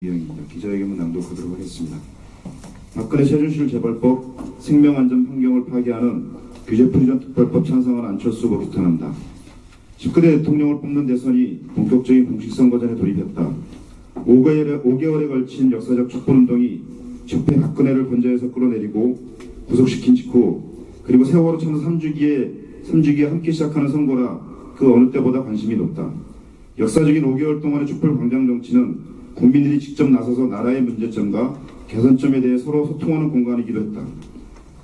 이영입니다. 기자회견문 낭독하도록 하겠습니다. 박근혜 최순실 재벌법 생명안전 환경을 파괴하는 규제프리전 특별법 찬성한 안철수 후보 비탄한다. 19대 대통령을 뽑는 대선이 본격적인 공식선거전에 돌입했다. 5개월에 걸친 역사적 촛불운동이 적폐 박근혜를 권좌에서 끌어내리고 구속시킨 직후, 그리고 세월호 참사 3주기에 함께 시작하는 선거라 그 어느 때보다 관심이 높다. 역사적인 5개월 동안의 촛불 광장 정치는 국민들이 직접 나서서 나라의 문제점과 개선점에 대해 서로 소통하는 공간이기도 했다.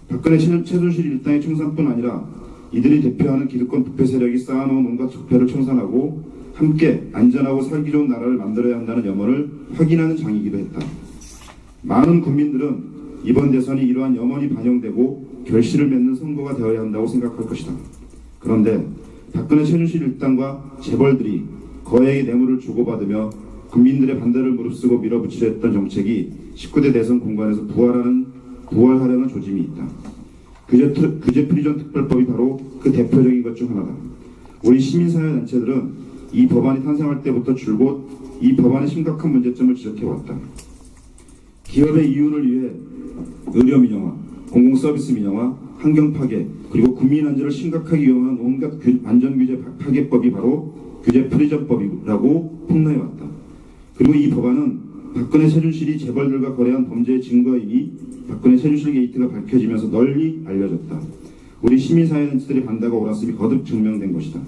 박근혜 최순실 일당의 청산뿐 아니라 이들이 대표하는 기득권 부패 세력이 쌓아놓은 온갖 적폐를 청산하고 함께 안전하고 살기 좋은 나라를 만들어야 한다는 염원을 확인하는 장이기도 했다. 많은 국민들은 이번 대선이 이러한 염원이 반영되고 결실을 맺는 선거가 되어야 한다고 생각할 것이다. 그런데 박근혜 최순실 일당과 재벌들이 거액의 뇌물을 주고받으며 국민들의 반대를 무릅쓰고 밀어붙이려 했던 정책이 19대 대선 공간에서 부활하려는 조짐이 있다. 규제프리전 특별법이 바로 그 대표적인 것 중 하나다. 우리 시민사회단체들은 이 법안이 탄생할 때부터 줄곧 이 법안의 심각한 문제점을 지적해왔다. 기업의 이윤을 위해 의료 민영화, 공공서비스 민영화, 환경 파괴, 그리고 국민 안전을 심각하게 위험한 온갖 안전규제 파괴법이 바로 규제프리전법이라고 폭로해왔다. 그리고 이 법안은 박근혜 최순실이 재벌들과 거래한 범죄의 증거임이 박근혜 최순실 게이트가 밝혀지면서 널리 알려졌다. 우리 시민사회단체들의 반대가 옳았음이 거듭 증명된 것이다.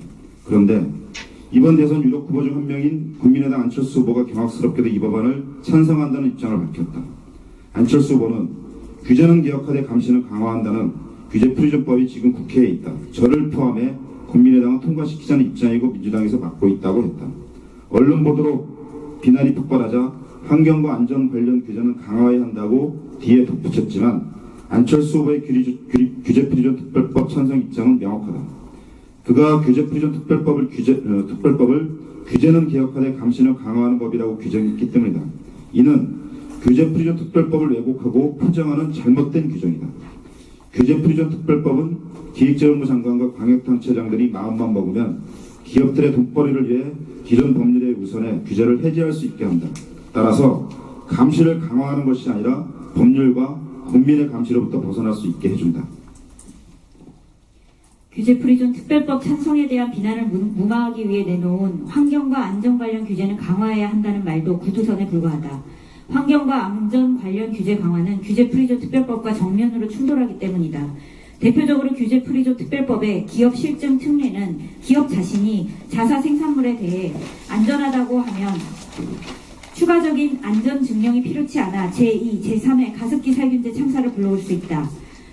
그런데 이번 대선 유력 후보 중 한 명인 국민의당 안철수 후보가 경악스럽게도 이 법안을 찬성한다는 입장을 밝혔다. 안철수 후보는 규제는 개혁하되 감시는 강화한다는 규제프리전법이 지금 국회에 있다. 저를 포함해 국민의당은 통과시키자는 입장이고 민주당에서 막고 있다고 했다. 언론 보도로 비난이 폭발하자 환경과 안전 관련 규제는 강화해야 한다고 뒤에 덧붙였지만 안철수 후보의 규제프리전 특별법 찬성 입장은 명확하다. 그가 규제프리전 특별법을 규제는 개혁하되 감시는 강화하는 법이라고 규정했기 때문이다. 이는 규제프리전 특별법을 왜곡하고 포장하는 잘못된 규정이다. 규제프리전 특별법은 기획재정부 장관과 광역단체장들이 마음만 먹으면 기업들의 돈벌이를 위해 기존 법률에 우선해 규제를 해제할 수 있게 한다. 따라서 감시를 강화하는 것이 아니라 법률과 국민의 감시로부터 벗어날 수 있게 해준다. 규제프리전 특별법 찬성에 대한 비난을 무마하기 위해 내놓은 환경과 안전 관련 규제는 강화해야 한다는 말도 구두선에 불과하다. 환경과 안전 관련 규제 강화는 규제프리전 특별법과 정면으로 충돌하기 때문이다. 대표적으로 규제프리전 특별법의 기업 실증 특례는 기업 자신이 자사 생산물에 대해 안전하다고 하면 추가적인 안전 증명이 필요치 않아 제2, 제3의 가습기 살균제 참사를 불러올 수 있다.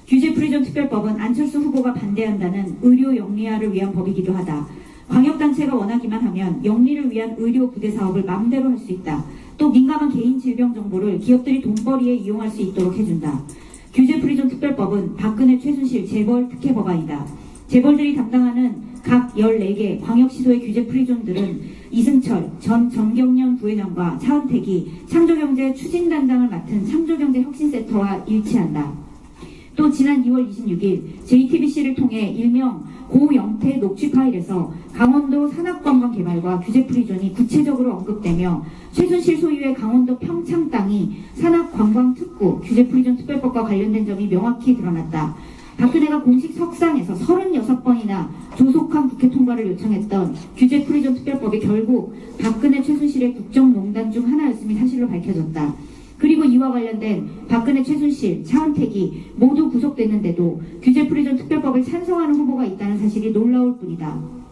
규제프리전 특별법은 안철수 후보가 반대한다는 의료 영리화를 위한 법이기도 하다. 광역단체가 원하기만 하면 영리를 위한 의료 부대 사업을 마음대로 할 수 있다. 또 민감한 개인 질병 정보를 기업들이 돈벌이에 이용할 수 있도록 해준다. 규제프리전 특별법은 박근혜 최순실 재벌 특혜 법안이다. 재벌들이 담당하는 각 14개 광역시도의 규제프리전들은 이승철 전 정경련 부회장과 차은택이 창조경제 추진단장을 맡은 창조경제혁신센터와 일치한다. 또 지난 2월 26일 JTBC를 통해 일명 고영태 녹취 파일에서 강원도 산악관광개발과 규제프리전이 구체적으로 언급되며 최순실 소유의 강원도 평창 땅이 산악관광특구 규제프리전 특별법과 관련된 점이 명확히 드러났다. 박근혜가 공식 석상에서 36번이나 조속한 국회 통과를 요청했던 규제프리전 특별법이 결국 박근혜 최순실의 국정농단 중 하나였음이 사실로 밝혀졌다. 그리고 이와 관련된 박근혜 최순실, 차은택이 모두 구속됐는데도 규제프리전 특별법을 찬성하는 후보가 있다는 사실이 놀라울 뿐이다.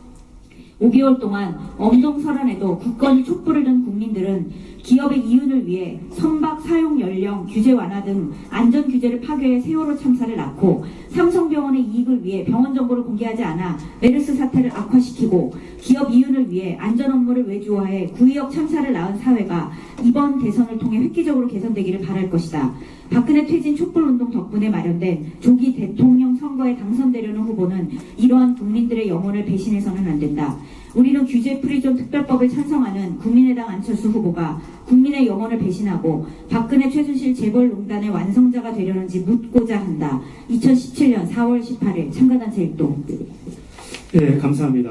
5개월 동안 엄동설안에도 굳건히 촛불을 든 국민들은 기업의 이윤을 위해 선박 사용 연령 규제 완화 등 안전 규제를 파괴해 세월호 참사를 낳고 삼성병원의 이익을 위해 병원 정보를 공개하지 않아 메르스 사태를 악화시키고 기업 이윤을 위해 안전 업무를 외주화해 구의역 참사를 낳은 사회가 이번 대선을 통해 획기적으로 개선되기를 바랄 것이다. 박근혜 퇴진 촛불운동 덕분에 마련된 조기 대통령 선거에 당선되려는 후보는 이러한 국민들의 영혼을 배신해서는 안 된다. 우리는 규제프리전 특별법을 찬성하는 국민의당 안철수 후보가 국민의 영혼을 배신하고 박근혜 최순실 재벌농단의 완성자가 되려는지 묻고자 한다. 2017년 4월 18일 참가단체 일동. 네, 감사합니다.